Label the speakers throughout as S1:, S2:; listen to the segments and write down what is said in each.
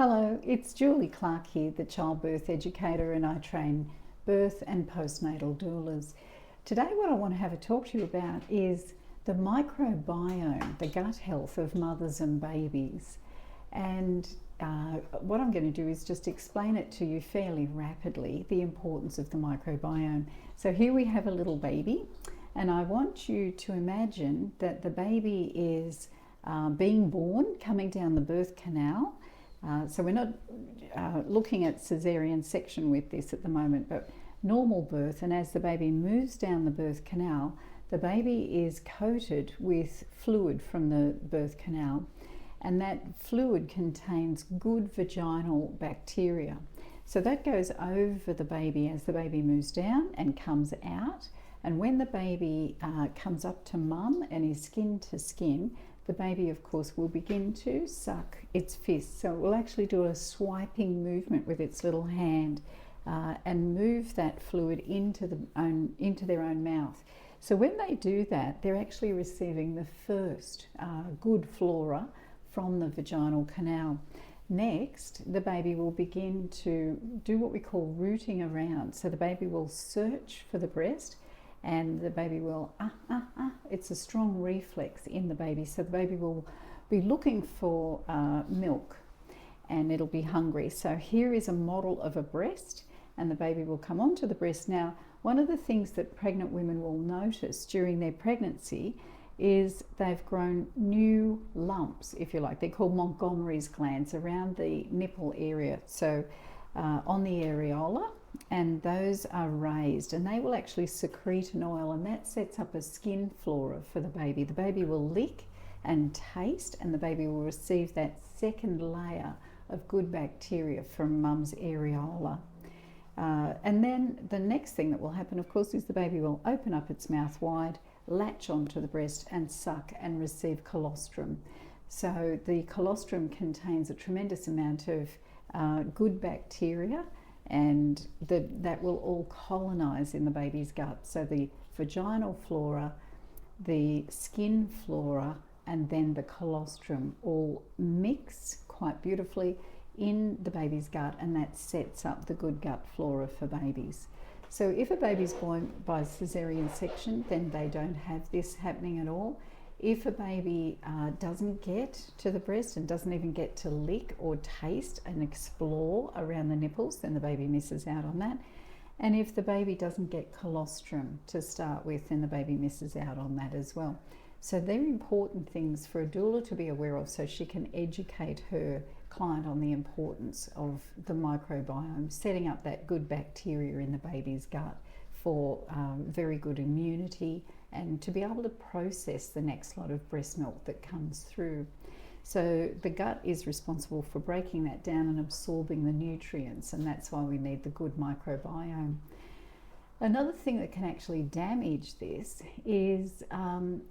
S1: Hello, it's Julie Clark here, the childbirth educator, and I train birth and postnatal doulas. Today what I want to have a talk to you about is the microbiome, the gut health of mothers and babies. And what I'm going to do is just explain it to you fairly rapidly, the importance of the microbiome. So here we have a little baby, and I want you to imagine that the baby is being born, coming down the birth canal. So we're not looking at caesarean section with this at the moment, but normal birth. And as the baby moves down the birth canal, the baby is coated with fluid from the birth canal, and that fluid contains good vaginal bacteria. So that goes over the baby as the baby moves down and comes out. And when the baby comes up to mum and is skin to skin, the baby, of course, will begin to suck its fist. So it will actually do a swiping movement with its little hand and move that fluid into their own mouth. So when they do that, they're actually receiving the first good flora from the vaginal canal. Next, the baby will begin to do what we call rooting around. So the baby will search for the breast, and the baby will, it's a strong reflex in the baby. So the baby will be looking for milk, and it'll be hungry. So here is a model of a breast, and the baby will come onto the breast. Now, one of the things that pregnant women will notice during their pregnancy is they've grown new lumps, if you like. They're called Montgomery's glands around the nipple area. So on the areola, and those are raised, and they will actually secrete an oil, and that sets up a skin flora for the baby. The baby will lick and taste, and the baby will receive that second layer of good bacteria from mum's areola. And then the next thing that will happen, of course, is the baby will open up its mouth wide, latch onto the breast and suck and receive colostrum. So the colostrum contains a tremendous amount of good bacteria, and that will all colonize in the baby's gut. So the vaginal flora, the skin flora, and then the colostrum all mix quite beautifully in the baby's gut, and that sets up the good gut flora for babies. So if a baby's born by caesarean section, then they don't have this happening at all. If a baby doesn't get to the breast and doesn't even get to lick or taste and explore around the nipples, then the baby misses out on that. And if the baby doesn't get colostrum to start with, then the baby misses out on that as well. So they're important things for a doula to be aware of, so she can educate her client on the importance of the microbiome, setting up that good bacteria in the baby's gut for very good immunity, and to be able to process the next lot of breast milk that comes through. So the gut is responsible for breaking that down and absorbing the nutrients, and that's why we need the good microbiome. Another thing that can actually damage this is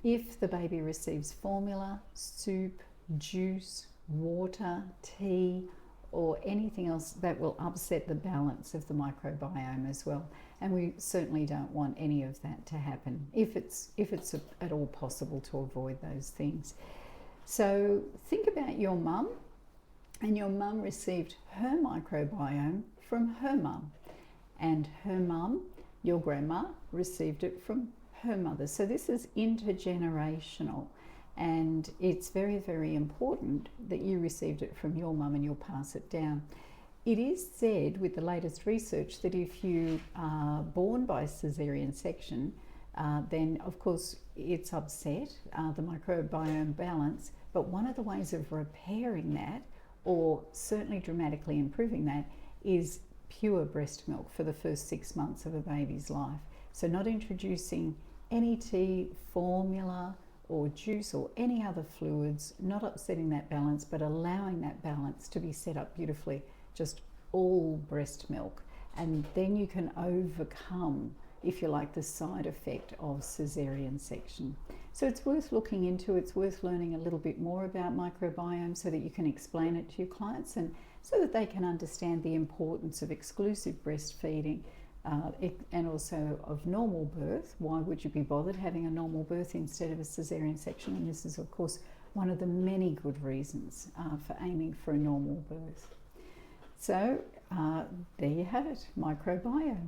S1: if the baby receives formula, soup, juice, water, tea, or anything else that will upset the balance of the microbiome as well. And we certainly don't want any of that to happen if it's at all possible to avoid those things. So think about your mum, and your mum received her microbiome from her mum, and her mum, your grandma, received it from her mother. So this is intergenerational, and it's very, very important that you received it from your mum and you'll pass it down. It is said with the latest research that if you are born by caesarean section, then of course it's upset the microbiome balance, but one of the ways of repairing that, or certainly dramatically improving that, is pure breast milk for the first 6 months of a baby's life. So not introducing any tea, formula, or juice or any other fluids, not upsetting that balance, but allowing that balance to be set up beautifully, just all breast milk. And then you can overcome, if you like, the side effect of caesarean section. So it's worth looking into, it's worth learning a little bit more about microbiome so that you can explain it to your clients, and so that they can understand the importance of exclusive breastfeeding, and also of normal birth. Why would you be bothered having a normal birth instead of a caesarean section? And this is, of course, one of the many good reasons for aiming for a normal birth. So there you have it, microbiome.